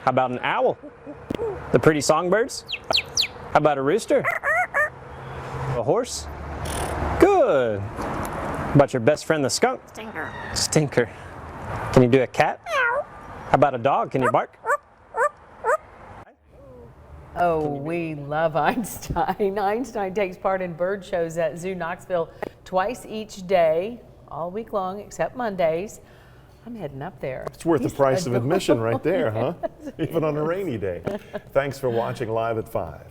How about an owl? The pretty songbirds? How about a rooster? A horse? Good. How about your best friend, the skunk? Stinker. Stinker. Can you do a cat? How about a dog? Can you bark? Oh, we love Einstein. Einstein takes part in bird shows at Zoo Knoxville twice each day, all week long, except Mondays. I'm heading up there. It's worth the price of admission right there, huh? Even on a rainy day. Thanks for watching Live at 5.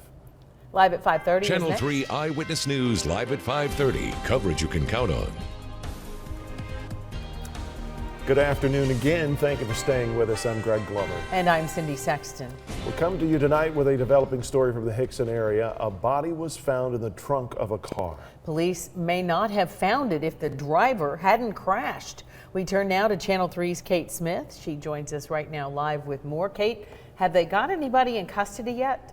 Live at 5:30. Channel 3 Eyewitness News live at 5:30. Coverage you can count on. Good afternoon again. Thank you for staying with us. I'm Greg Glover. And I'm Cindy Sexton. We're coming to you tonight with a developing story from the Hickson area. A body was found in the trunk of a car. Police may not have found it if the driver hadn't crashed. We turn now to Channel 3's Kate Smith. She joins us right now live with more. Kate, have they got anybody in custody yet?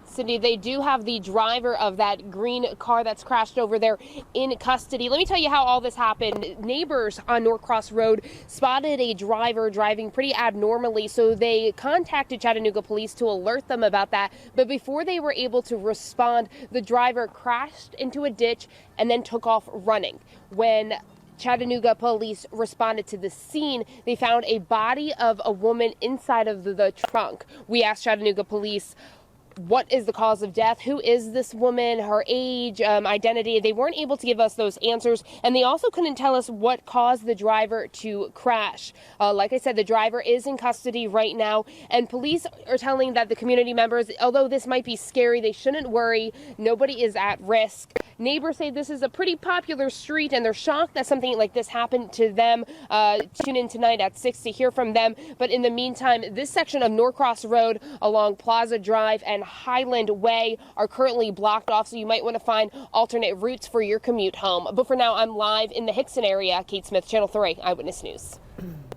Cindy, they do have the driver of that green car that's crashed over there in custody. Let me tell you how all this happened. Neighbors on Norcross Road spotted a driver driving pretty abnormally, so they contacted Chattanooga police to alert them about that. But before they were able to respond, the driver crashed into a ditch and then took off running. When Chattanooga police responded to the scene, they found a body of a woman inside of the trunk. We asked Chattanooga police, what is the cause of death? Who is this woman? Her age, identity? They weren't able to give us those answers, and they also couldn't tell us what caused the driver to crash. Like I said, the driver is in custody right now, and police are telling that the community members, although this might be scary, they shouldn't worry. Nobody is at risk. Neighbors say this is a pretty popular street, and they're shocked that something like this happened to them. Tune in tonight at 6 to hear from them. But in the meantime, this section of Norcross Road along Plaza Drive and Highland Way are currently blocked off, so you might want to find alternate routes for your commute home. But for now, I'm live in the Hickson area. Kate Smith, Channel 3 Eyewitness News.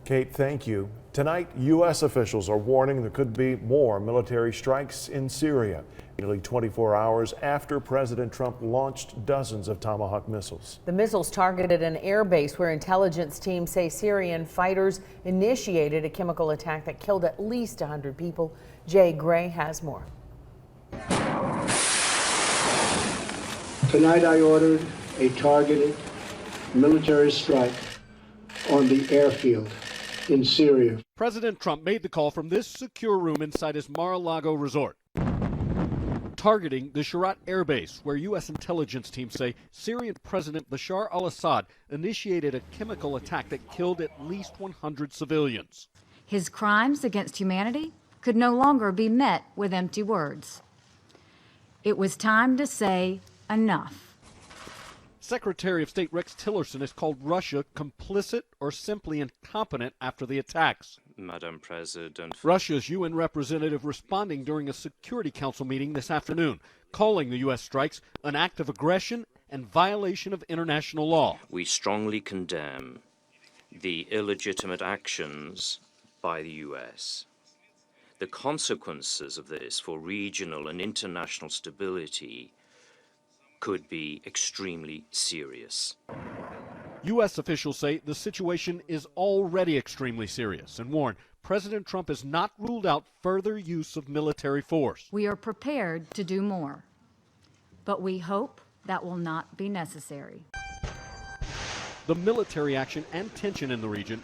Kate, thank you. Tonight, U.S. officials are warning there could be more military strikes in Syria, nearly 24 hours after President Trump launched dozens of Tomahawk missiles. The missiles targeted an air base where intelligence teams say Syrian fighters initiated a chemical attack that killed at least 100 people. Jay Gray has more. Tonight I ordered a targeted military strike on the airfield in Syria. President Trump made the call from this secure room inside his Mar-a-Lago resort, targeting the Sharat Air Base, where U.S. intelligence teams say Syrian President Bashar al-Assad initiated a chemical attack that killed at least 100 civilians. His crimes against humanity could no longer be met with empty words. It was time to say enough. Secretary of State Rex Tillerson has called Russia complicit or simply incompetent after the attacks. Madam President. Russia's UN representative responding during a Security Council meeting this afternoon, calling the U.S. strikes an act of aggression and violation of international law. We strongly condemn the illegitimate actions by the U.S. The consequences of this for regional and international stability could be extremely serious. U.S. officials say the situation is already extremely serious and warn President Trump has not ruled out further use of military force. We are prepared to do more, but we hope that will not be necessary. The military action and tension in the region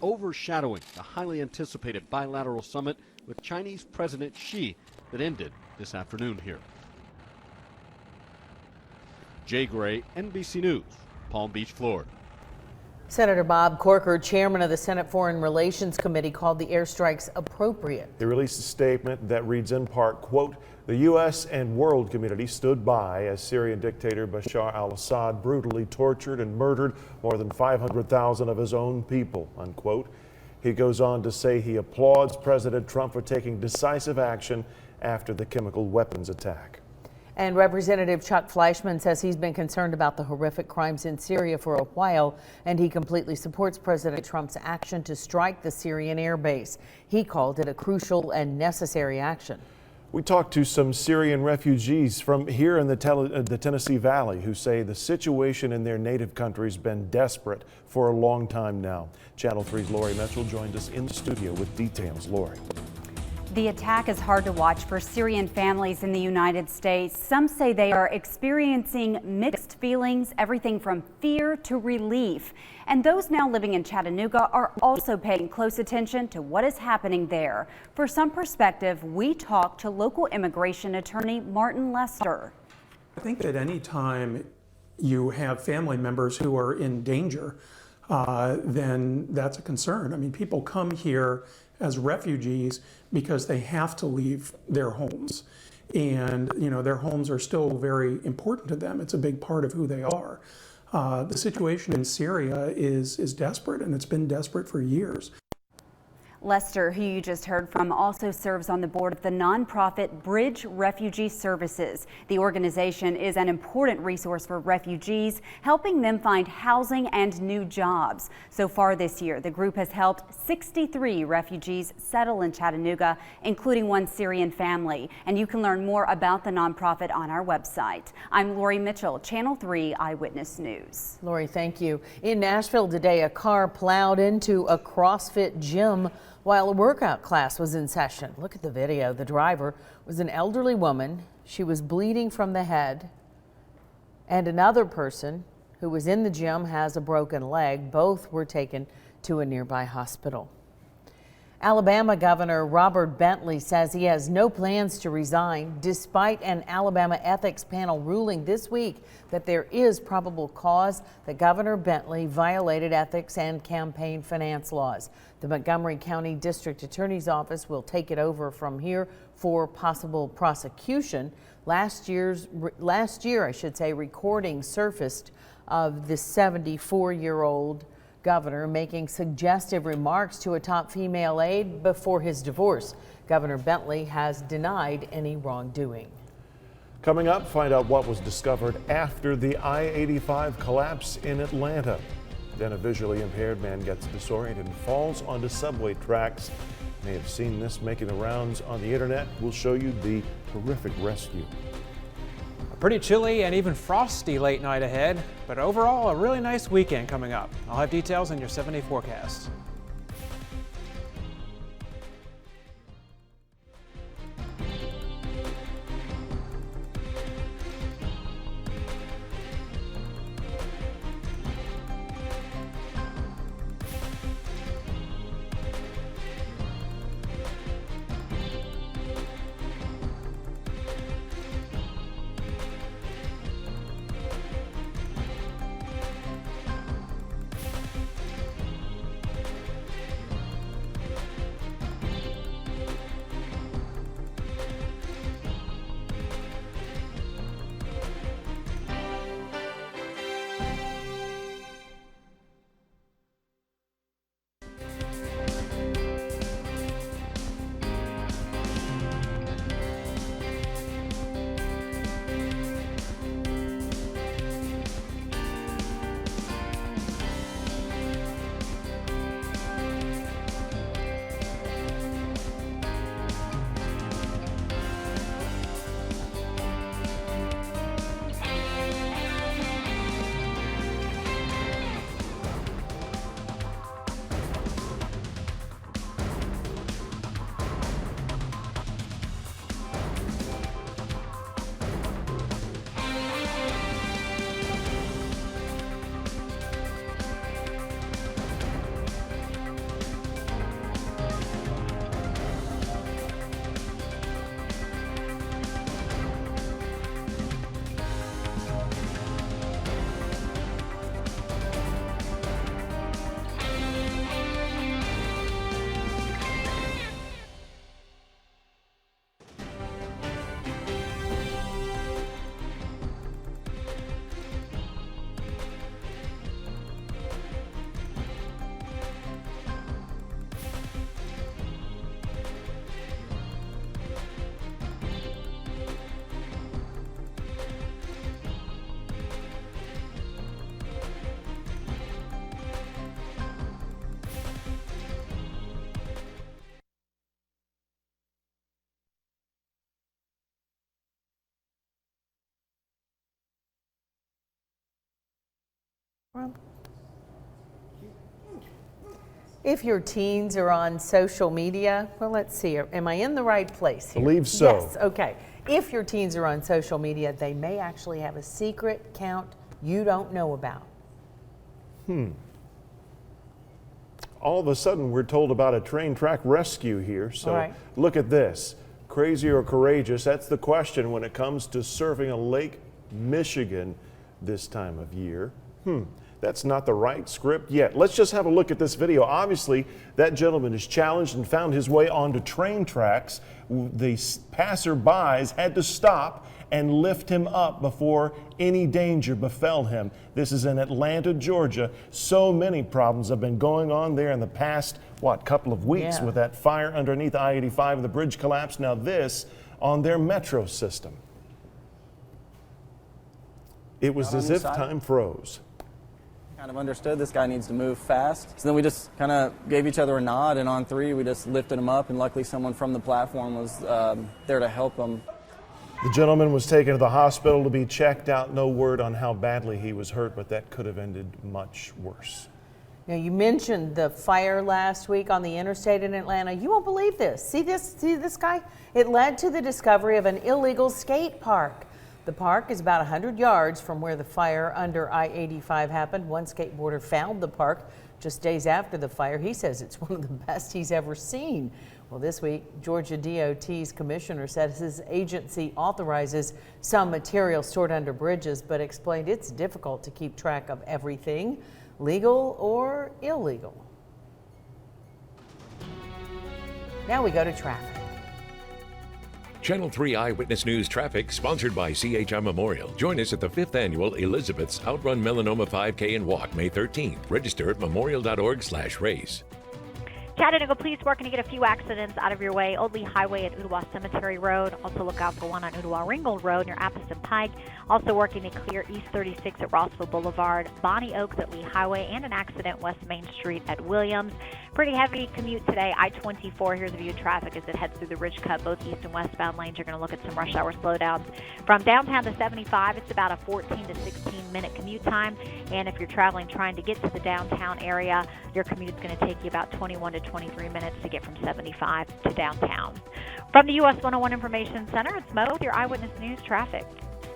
overshadowing the highly anticipated bilateral summit with Chinese President Xi that ended this afternoon here. Jay Gray, NBC News, Palm Beach, Florida. Senator Bob Corker, chairman of the Senate Foreign Relations Committee, called the airstrikes appropriate. He released a statement that reads in part, quote, "The U.S. and world community stood by as Syrian dictator Bashar al-Assad brutally tortured and murdered more than 500,000 of his own people," unquote. He goes on to say he applauds President Trump for taking decisive action after the chemical weapons attack. And Representative Chuck Fleischman says he's been concerned about the horrific crimes in Syria for a while, and he completely supports President Trump's action to strike the Syrian air base. He called it a crucial and necessary action. We talked to some Syrian refugees from here in the Tennessee Valley who say the situation in their native country has been desperate for a long time now. Channel 3's Lori Mitchell joined us in the studio with details. Lori. The attack is hard to watch for Syrian families in the United States. Some say they are experiencing mixed feelings, everything from fear to relief. And those now living in Chattanooga are also paying close attention to what is happening there. For some perspective, we talked to local immigration attorney Martin Lester. I think that any time you have family members who are in danger, then that's a concern. I mean, people come here as refugees because they have to leave their homes. And, you know, their homes are still very important to them. It's a big part of who they are. The situation in Syria is desperate, and it's been desperate for years. Lester, who you just heard from, also serves on the board of the nonprofit Bridge Refugee Services. The organization is an important resource for refugees, helping them find housing and new jobs. So far this year, the group has helped 63 refugees settle in Chattanooga, including one Syrian family. And you can learn more about the nonprofit on our website. I'm Lori Mitchell, Channel 3 Eyewitness News. Lori, thank you. In Nashville today, a car plowed into a CrossFit gym while a workout class was in session. Look at the video. The driver was an elderly woman. She was bleeding from the head. And another person who was in the gym has a broken leg. Both were taken to a nearby hospital. Alabama Governor Robert Bentley says he has no plans to resign despite an Alabama ethics panel ruling this week that there is probable cause that Governor Bentley violated ethics and campaign finance laws. The Montgomery County District Attorney's Office will take it over from here for possible prosecution. Last year, recording surfaced of the 74-year-old governor making suggestive remarks to a top female aide before his divorce. Governor Bentley has denied any wrongdoing. Coming up, find out what was discovered after the I-85 collapse in Atlanta. Then a visually impaired man gets disoriented and falls onto subway tracks. You may have seen this making the rounds on the internet. We'll show you the horrific rescue. Pretty chilly and even frosty late night ahead, but overall a really nice weekend coming up. I'll have details in your 7-day forecast. from? If your teens are on social media, well, let's see. Am I in the right place here? Believe so. Yes, okay. If your teens are on social media, they may actually have a secret account you don't know about. All of a sudden, we're told about a train track rescue here. So All right. look at this. Crazy or courageous? That's the question when it comes to surfing a Lake Michigan this time of year. That's not the right script yet. Let's just have a look at this video. Obviously, that gentleman is challenged and found his way onto train tracks. The passerbys had to stop and lift him up before any danger befell him. This is in Atlanta, Georgia. So many problems have been going on there in the past, couple of weeks with that fire underneath I-85 and the bridge collapse. Now this on their metro system. It was as if time froze. Kind of understood this guy needs to move fast. So then we just kind of gave each other a nod, and on three we just lifted him up, and luckily someone from the platform was there to help him. The gentleman was taken to the hospital to be checked out. No word on how badly he was hurt, but that could have ended much worse. Now, you mentioned the fire last week on the interstate in Atlanta. You won't believe this. See this guy? It led to the discovery of an illegal skate park. The park is about 100 yards from where the fire under I-85 happened. One skateboarder found the park just days after the fire. He says it's one of the best he's ever seen. Well, this week, Georgia DOT's commissioner said his agency authorizes some material stored under bridges, but explained it's difficult to keep track of everything, legal or illegal. Now we go to traffic. Channel 3 Eyewitness News Traffic, sponsored by CHI Memorial. Join us at the 5th Annual Elizabeth's Outrun Melanoma 5K and Walk, May 13th. Register at memorial.org/race. Chattanooga Police working to get a few accidents out of your way. Old Lee Highway at Ooltewah Cemetery Road. Also look out for one on Ooltewah Ringgold Road near Appiston Pike. Also working to clear East 36 at Rossville Boulevard, Bonnie Oaks at Lee Highway, and an accident West Main Street at Williams. Pretty heavy commute today. I-24, here's a view of traffic as it heads through the Ridge Cut. Both east and westbound lanes, you're going to look at some rush hour slowdowns. From downtown to 75, it's about a 14 to 16-minute commute time. And if you're traveling trying to get to the downtown area, your commute is going to take you about 21 to 23 minutes to get from 75 to downtown. From the US 101 Information Center, it's Mo with your Eyewitness News Traffic.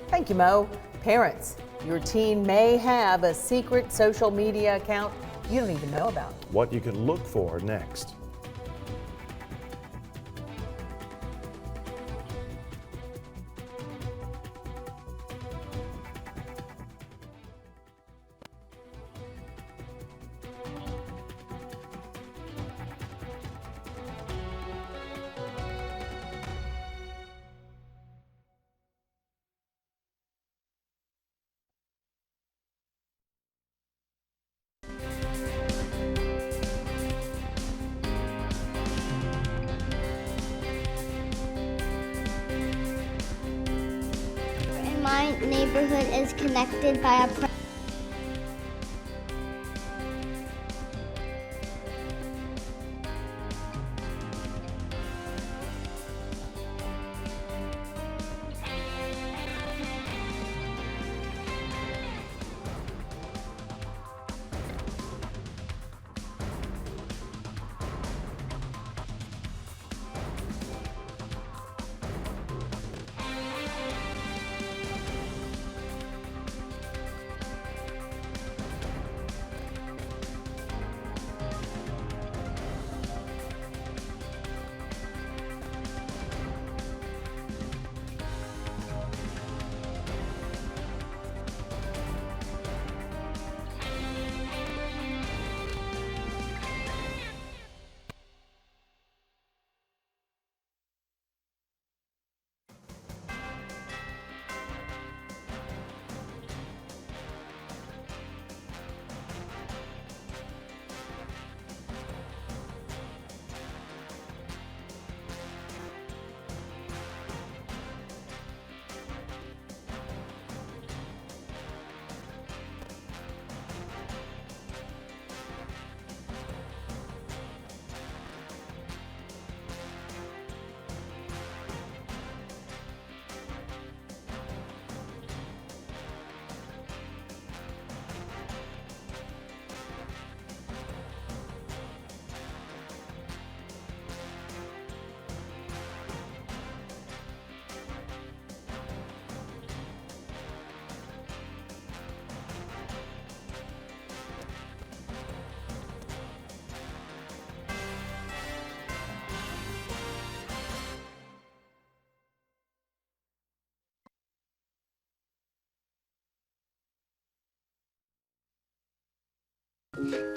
Thank you, Mo. Parents, your teen may have a secret social media account you don't even know about. What you can look for next. My neighborhood is connected by a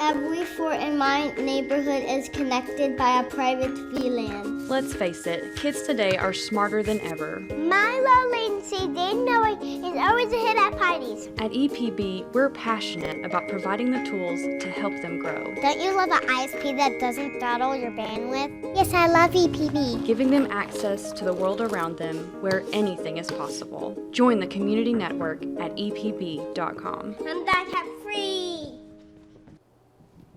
Every fort in my neighborhood is connected by a private VLAN. Let's face it, kids today are smarter than ever. My low latency data knowing is always a hit at parties. At EPB, we're passionate about providing the tools to help them grow. Don't you love an ISP that doesn't throttle your bandwidth? Yes, I love EPB. Giving them access to the world around them where anything is possible. Join the community network at epb.com. And that have free.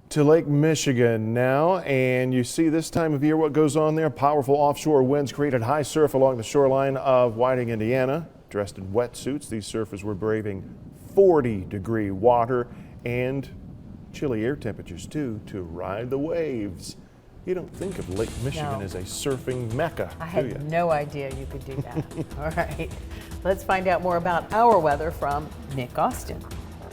To Lake Michigan now, and you see this time of year what goes on there. Powerful offshore winds created high surf along the shoreline of Whiting, Indiana. Dressed in wetsuits, these surfers were braving 40-degree water and chilly air temperatures too to ride the waves. You don't think of Lake Michigan as a surfing mecca, I do you? had no idea you could do that. All right, let's find out more about our weather from Nick Austin.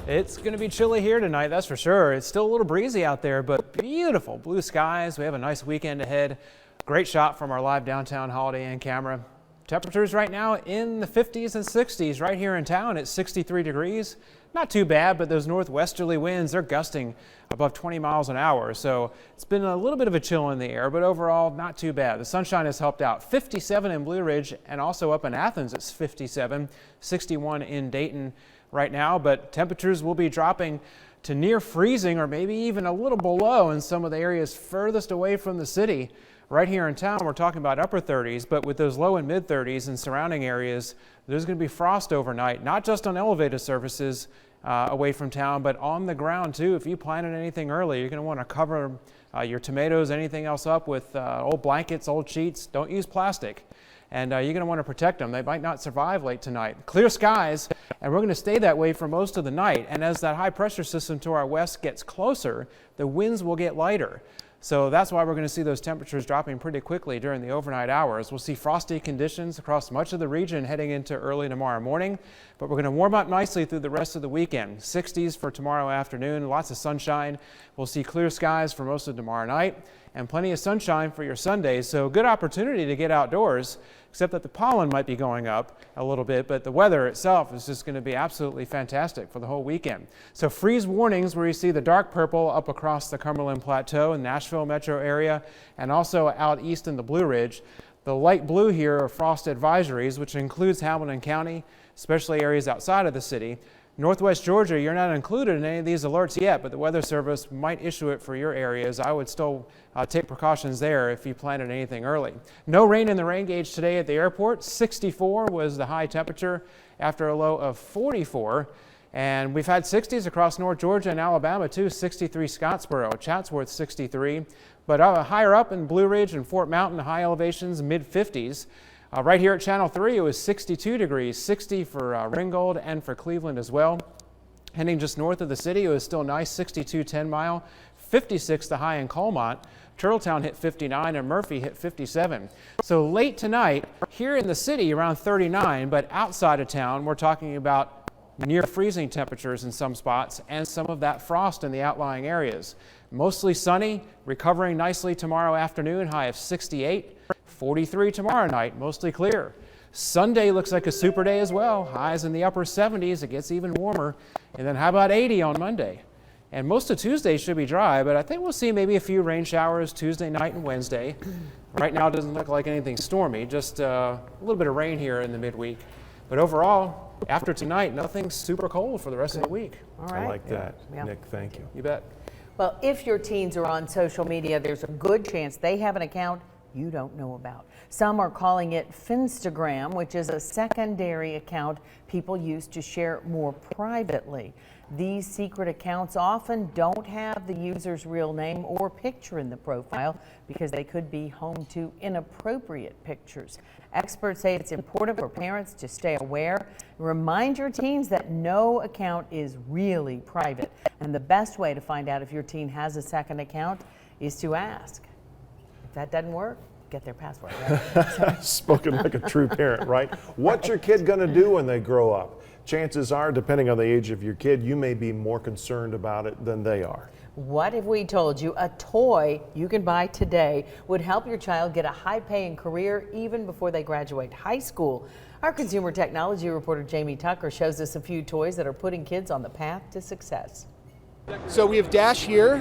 It's going to be chilly here tonight, that's for sure. It's still a little breezy out there, but beautiful blue skies. We have a nice weekend ahead. Great shot from our live downtown Holiday Inn camera. Temperatures right now in the 50s and 60s. Right here in town it's 63 degrees. Not too bad, but those northwesterly winds, they're gusting above 20 miles an hour. So it's been a little bit of a chill in the air, but overall not too bad. The sunshine has helped out. 57 in Blue Ridge, and also up in Athens it's 57, 61 in Dayton right now, but temperatures will be dropping to near freezing or maybe even a little below in some of the areas furthest away from the city. Right here in town, we're talking about upper 30s, but with those low and mid 30s in surrounding areas, there's going to be frost overnight, not just on elevated surfaces away from town, but on the ground too. If you planted anything early, you're going to want to cover your tomatoes, anything else up with old blankets, old sheets. Don't use plastic. And you're going to want to protect them. They might not survive late tonight. Clear skies, and we're going to stay that way for most of the night. And as that high pressure system to our west gets closer, the winds will get lighter. So that's why we're going to see those temperatures dropping pretty quickly during the overnight hours. We'll see frosty conditions across much of the region heading into early tomorrow morning, but we're going to warm up nicely through the rest of the weekend. 60s for tomorrow afternoon, lots of sunshine. We'll see clear skies for most of tomorrow night and plenty of sunshine for your Sundays. So good opportunity to get outdoors, except that the pollen might be going up a little bit, but the weather itself is just going to be absolutely fantastic for the whole weekend. So freeze warnings where you see the dark purple up across the Cumberland Plateau and Nashville metro area, and also out east in the Blue Ridge. The light blue here are frost advisories, which includes Hamilton County, especially areas outside of the city. Northwest Georgia, you're not included in any of these alerts yet, but the Weather Service might issue it for your areas. I would still take precautions there if you planted anything early. No rain in the rain gauge today at the airport. 64 was the high temperature after a low of 44. And we've had 60s across North Georgia and Alabama too. 63 Scottsboro, Chatsworth 63. But higher up in Blue Ridge and Fort Mountain, high elevations, mid 50s. Right here at Channel 3, it was 62 degrees, 60 for Ringgold and for Cleveland as well. Heading just north of the city, it was still nice, 62 10 Mile, 56 the high in Colmont. Turtletown hit 59 and Murphy hit 57. So late tonight, here in the city around 39, but outside of town, we're talking about near freezing temperatures in some spots and some of that frost in the outlying areas. Mostly sunny, recovering nicely tomorrow afternoon, high of 68. 43 tomorrow night, mostly clear. Sunday looks like a super day as well. Highs in the upper 70s, it gets even warmer. And then how about 80 on Monday? And most of Tuesday should be dry, but I think we'll see maybe a few rain showers Tuesday night and Wednesday. Right now it doesn't look like anything stormy, just a little bit of rain here in the midweek. But overall, after tonight, nothing super cold for the rest of the week. All right. I like that. Yeah. Nick, thank you. You bet. Well, if your teens are on social media, there's a good chance they have an account you don't know about. Some are calling it Finstagram, which is a secondary account people use to share more privately. These secret accounts often don't have the user's real name or picture in the profile because they could be home to inappropriate pictures. Experts say it's important for parents to stay aware. Remind your teens that no account is really private. And the best way to find out if your teen has a second account is to ask. If that doesn't work, get their password. Right? Spoken like a true parent, right? What's your kid going to do when they grow up? Chances are, depending on the age of your kid, you may be more concerned about it than they are. What if we told you a toy you can buy today would help your child get a high-paying career even before they graduate high school? Our consumer technology reporter Jamie Tucker shows us a few toys that are putting kids on the path to success. So we have Dash here.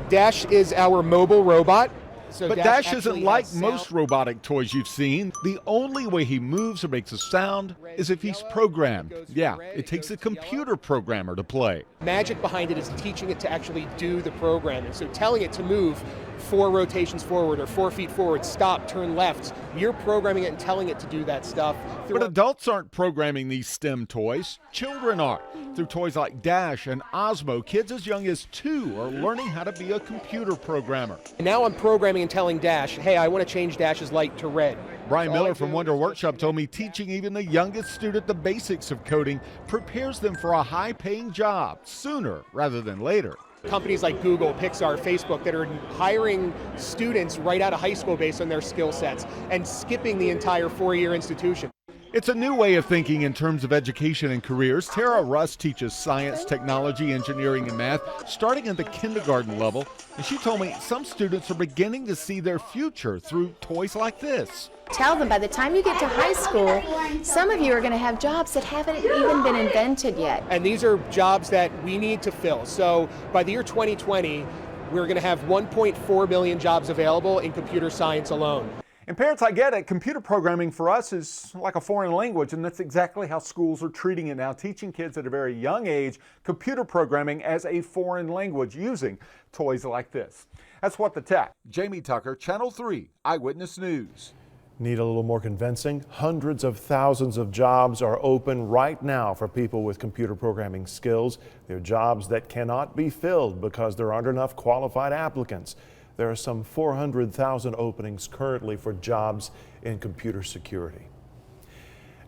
Dash is our mobile robot. So but Dash isn't actually like has most robotic toys you've seen. The only way he moves or makes a sound is if he's programmed. Yeah, it takes a computer programmer to play. Magic behind it is teaching it to actually do the programming. So telling it to move 4 rotations forward or 4 feet forward, stop, turn left. You're programming it and telling it to do that stuff. But adults aren't programming these STEM toys. Children are. Through toys like Dash and Osmo, kids as young as 2 are learning how to be a computer programmer. And now I'm programming and telling Dash, hey, I want to change Dash's light to red. Brian Miller from Wonder Workshop told me teaching even the youngest student the basics of coding prepares them for a high-paying job sooner rather than later. Companies like Google, Pixar, Facebook that are hiring students right out of high school based on their skill sets and skipping the entire 4-year institution. It's a new way of thinking in terms of education and careers. Tara Russ teaches science, technology, engineering, and math starting at the kindergarten level. And she told me some students are beginning to see their future through toys like this. Tell them by the time you get to high school, some of you are going to have jobs that haven't even been invented yet. And these are jobs that we need to fill. So by the year 2020, we're going to have 1.4 million jobs available in computer science alone. And parents, I get it. Computer programming for us is like a foreign language, and that's exactly how schools are treating it now, teaching kids at a very young age computer programming as a foreign language using toys like this. That's What the Tech. Jamie Tucker, Channel 3 Eyewitness News. Need a little more convincing? Hundreds of thousands of jobs are open right now for people with computer programming skills. They're jobs that cannot be filled because there aren't enough qualified applicants. There are some 400,000 openings currently for jobs in computer security.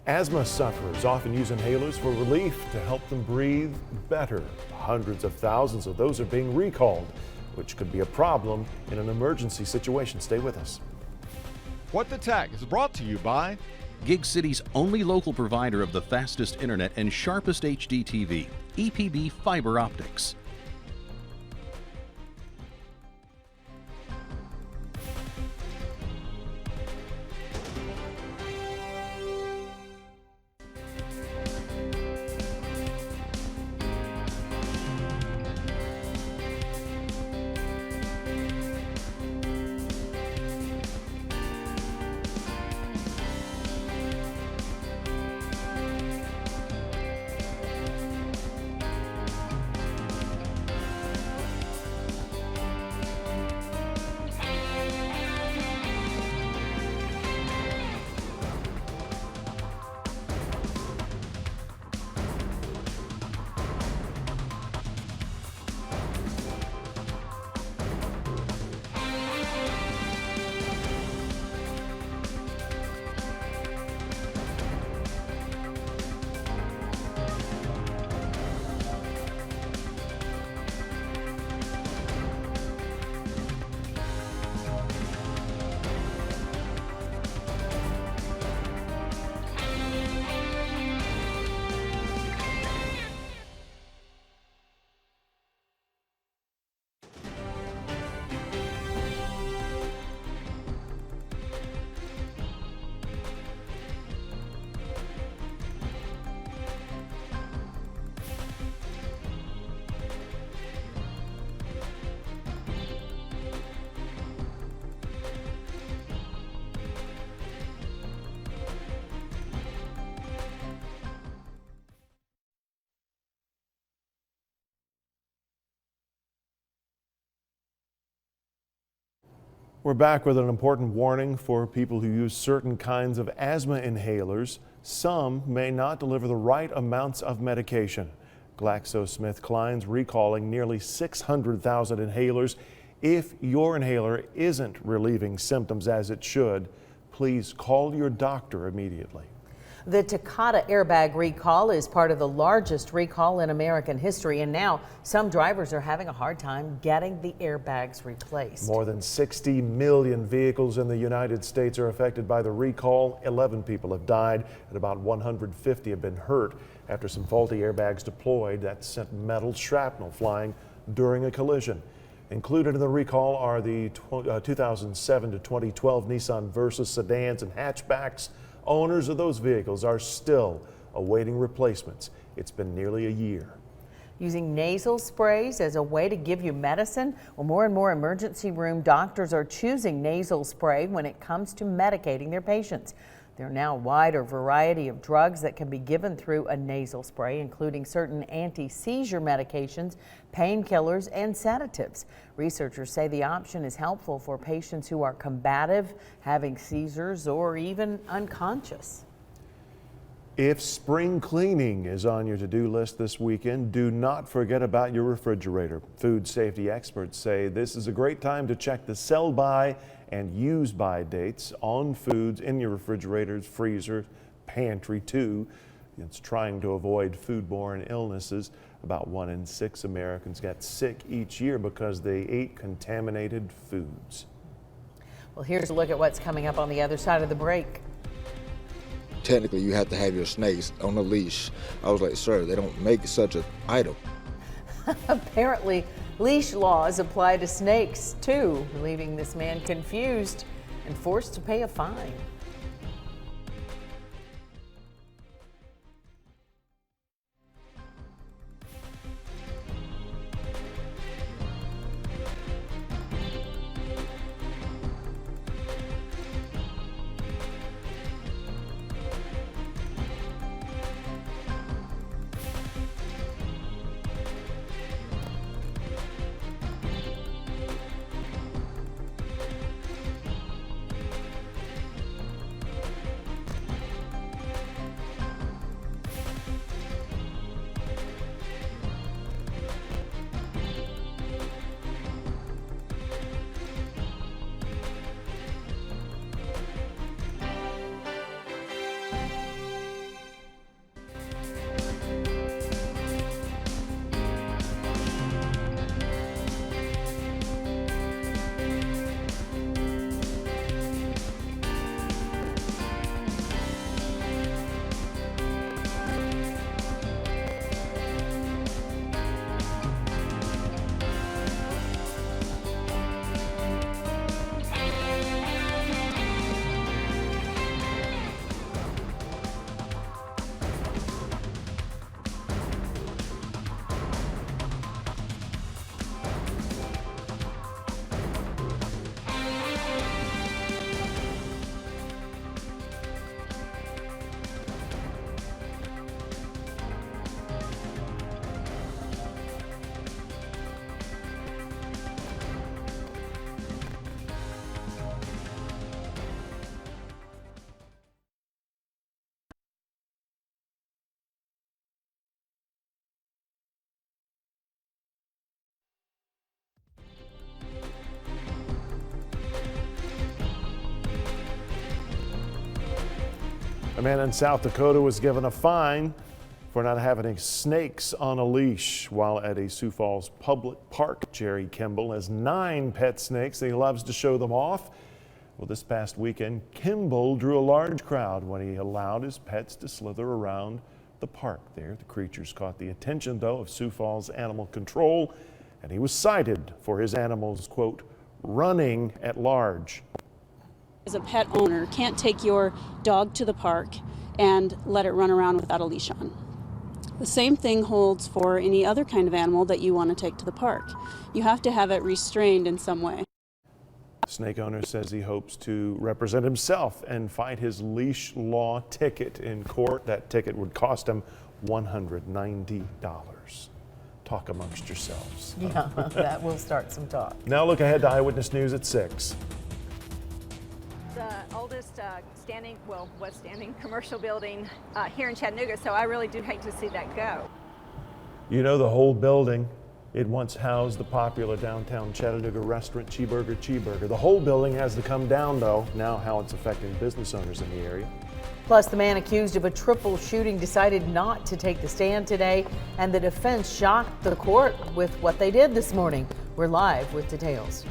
Asthma sufferers often use inhalers for relief to help them breathe better. Hundreds of thousands of those are being recalled, which could be a problem in an emergency situation. Stay with us. What the Tech is brought to you by Gig City's only local provider of the fastest internet and sharpest HD TV, EPB Fiber Optics. We're back with an important warning for people who use certain kinds of asthma inhalers. Some may not deliver the right amounts of medication. GlaxoSmithKline's recalling nearly 600,000 inhalers. If your inhaler isn't relieving symptoms as it should, please call your doctor immediately. The Takata airbag recall is part of the largest recall in American history, and now some drivers are having a hard time getting the airbags replaced. More than 60 million vehicles in the United States are affected by the recall. 11 people have died and about 150 have been hurt after some faulty airbags deployed that sent metal shrapnel flying during a collision. Included in the recall are the 2007 to 2012 Nissan Versa sedans and hatchbacks. Owners of those vehicles are still awaiting replacements. It's been nearly a year. using nasal sprays as a way to give you medicine. Well, more and more emergency room doctors are choosing nasal spray when it comes to medicating their patients. There are now a wider variety of drugs that can be given through a nasal spray, including certain anti-seizure medications, painkillers, and sedatives. Researchers say the option is helpful for patients who are combative, having seizures, or even unconscious. If spring cleaning is on your to-do list this weekend, do not forget about your refrigerator. Food safety experts say this is a great time to check the sell-by and use-by dates on foods in your refrigerators, freezers, pantry too. It's trying to avoid foodborne illnesses. About 1 in 6 Americans get sick each year because they ate contaminated foods. Well, here's a look at what's coming up on the other side of the break. Technically, you have to have your snakes on a leash. I was like, sir, they don't make such an item. Apparently, leash laws apply to snakes too, leaving this man confused and forced to pay a fine. A man in South Dakota was given a fine for not having any snakes on a leash while at a Sioux Falls public park. Jerry Kimball has 9 pet snakes and he loves to show them off. Well, this past weekend, Kimball drew a large crowd when he allowed his pets to slither around the park there. The creatures caught the attention, though, of Sioux Falls Animal Control, and he was cited for his animals, quote, running at large. As a pet owner, can't take your dog to the park and let it run around without a leash on. The same thing holds for any other kind of animal that you want to take to the park. You have to have it restrained in some way. Snake owner says he hopes to represent himself and fight his leash law ticket in court. That ticket would cost him $190. Talk amongst yourselves. Yeah, that will start some talk. Now look ahead to Eyewitness News at 6. The oldest was standing commercial building here in Chattanooga, so I really do hate to see that go. You know, the whole building, it once housed the popular downtown Chattanooga restaurant Cheeseburger. The whole building has to come down, though. Now how it's affecting business owners in the area. Plus, the man accused of a triple shooting decided not to take the stand today, and the defense shocked the court with what they did this morning. We're live with details.